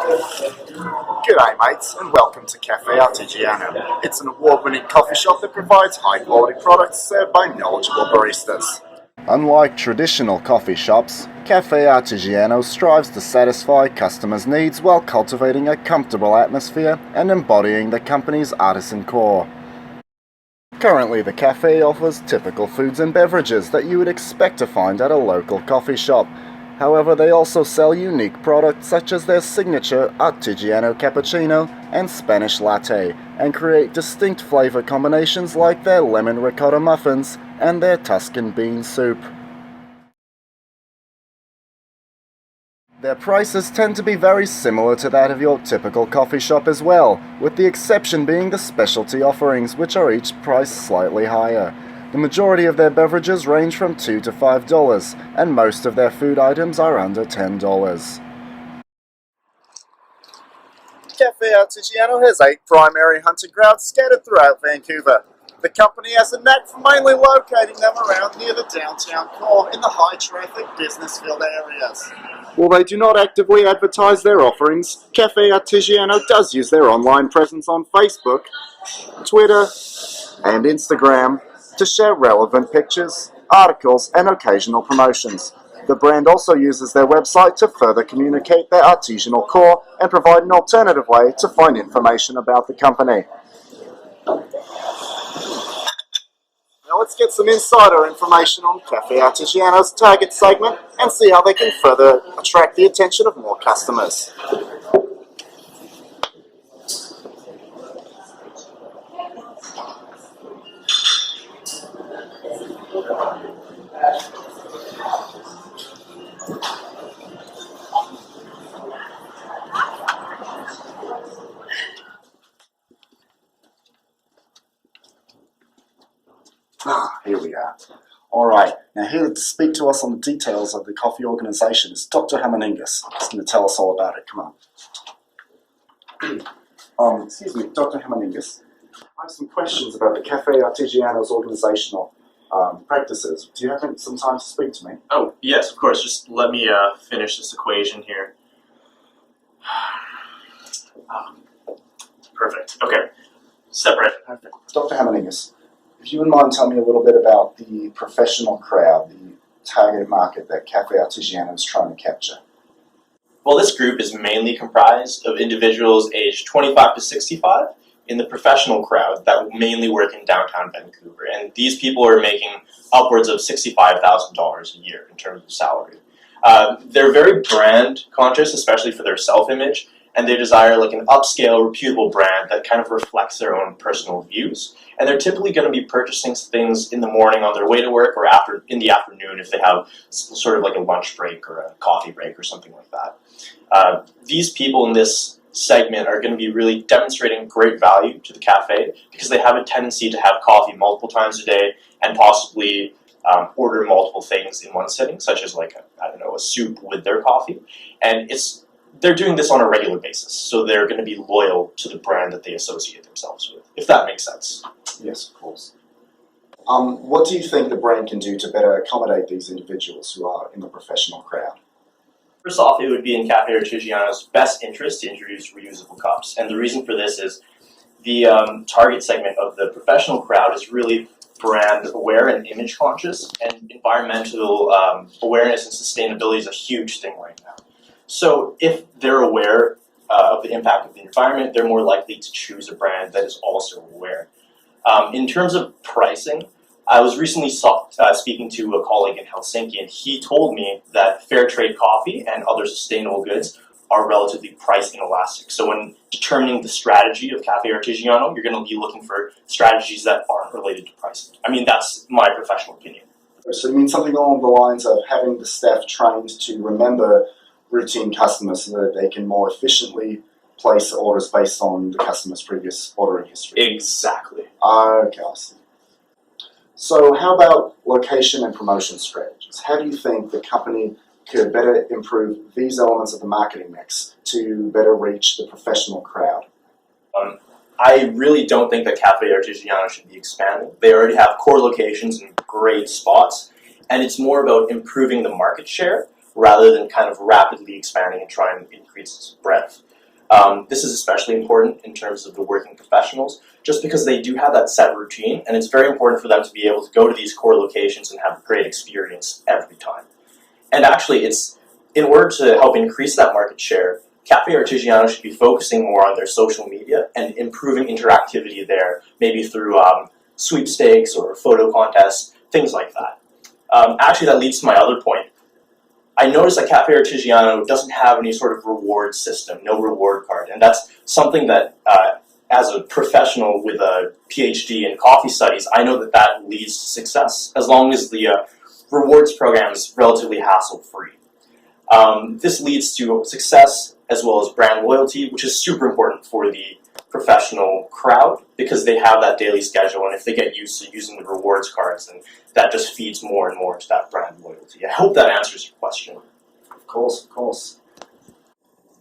G'day mates and welcome to Caffe Artigiano. It's an award-winning coffee shop that provides high-quality products served by knowledgeable baristas. Unlike traditional coffee shops, Caffe Artigiano strives to satisfy customers' needs while cultivating a comfortable atmosphere and embodying the company's artisan core. Currently, the cafe offers typical foods and beverages that you would expect to find at a local coffee shop. However, they also sell unique products such as their signature Artigiano Cappuccino and Spanish Latte, and create distinct flavor combinations like their lemon ricotta muffins and their Tuscan bean soup. Their prices tend to be very similar to that of your typical coffee shop as well, with the exception being the specialty offerings, which are each priced slightly higher. The majority of their beverages range from $2 to $5, and most of their food items are under $10. Caffe Artigiano has 8 primary hunting grounds scattered throughout Vancouver. The company has a knack for mainly locating them around near the downtown core in the high-traffic, business-filled areas. While they do not actively advertise their offerings, Caffe Artigiano does use their online presence on Facebook, Twitter, and Instagram to share relevant pictures, articles, and occasional promotions. The brand also uses their website to further communicate their artisanal core and provide an alternative way to find information about the company. Now let's get some insider information on Caffe Artigiano's target segment and see how they can further attract the attention of more customers. Here we are. Alright, now here to speak to us on the details of the coffee organisation is Dr. Hamaningas. He's going to tell us all about it. Come on. Excuse me, Dr. Hamaningas. I have some questions about the Caffe Artigiano's organisational practices. Do you have some time to speak to me? Oh, yes, of course. Just let me finish this equation here. Perfect. Okay. Separate. Perfect. Dr. Hamaningas, if you wouldn't mind telling me a little bit about the professional crowd, the target market that Caffe Artigiano is trying to capture. Well, this group is mainly comprised of individuals aged 25 to 65 in the professional crowd that mainly work in downtown Vancouver. And these people are making upwards of $65,000 a year in terms of salary. They're very brand conscious, especially for their self-image, and they desire like an upscale, reputable brand that kind of reflects their own personal views. And they're typically going to be purchasing things in the morning on their way to work, or in the afternoon if they have sort of like a lunch break or a coffee break or something like that. These people in this segment are going to be really demonstrating great value to the cafe because they have a tendency to have coffee multiple times a day and possibly order multiple things in one sitting, such as like a soup with their coffee. And they're doing this on a regular basis, so they're going to be loyal to the brand that they associate themselves with, if that makes sense. Yes, of course. What do you think the brand can do to better accommodate these individuals who are in the professional crowd? First off, it would be in Caffe Artigiano's best interest to introduce reusable cups. And the reason for this is the target segment of the professional crowd is really brand aware and image conscious, and environmental awareness and sustainability is a huge thing right now. So if they're aware of the impact of the environment, they're more likely to choose a brand that is also aware. In terms of pricing, I was recently speaking to a colleague in Helsinki, and he told me that fair trade coffee and other sustainable goods are relatively price inelastic. So when determining the strategy of Caffe Artigiano, you're going to be looking for strategies that aren't related to pricing. I mean, that's my professional opinion. So you mean something along the lines of having the staff trained to remember routine customers so that they can more efficiently place orders based on the customer's previous ordering history? Exactly. Okay, I see. So how about location and promotion strategies? How do you think the company could better improve these elements of the marketing mix to better reach the professional crowd? I really don't think that Caffe Artigiano should be expanding. They already have core locations in great spots, and it's more about improving the market share rather than kind of rapidly expanding and trying to increase its breadth. This is especially important in terms of the working professionals, just because they do have that set routine, and it's very important for them to be able to go to these core locations and have a great experience every time. And actually, it's in order to help increase that market share, Caffe Artigiano should be focusing more on their social media and improving interactivity there, maybe through sweepstakes or photo contests, things like that. Actually, that leads to my other point. I noticed that Caffe Artigiano doesn't have any sort of reward system, no reward card, and that's something that, as a professional with a PhD in coffee studies, I know that that leads to success, as long as the rewards program is relatively hassle-free. This leads to success as well as brand loyalty, which is super important for the professional crowd because they have that daily schedule, and if they get used to using the rewards cards, then that just feeds more and more to that brand loyalty. I hope that answers your question. Of course, of course.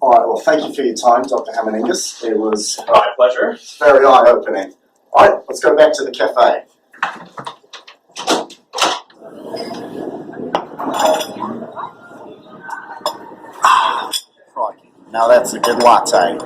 All right, well, thank you for your time, Dr. Hammaningas. It was My pleasure. very eye-opening. All right, let's go back to the cafe. Crikey, now that's a good latte.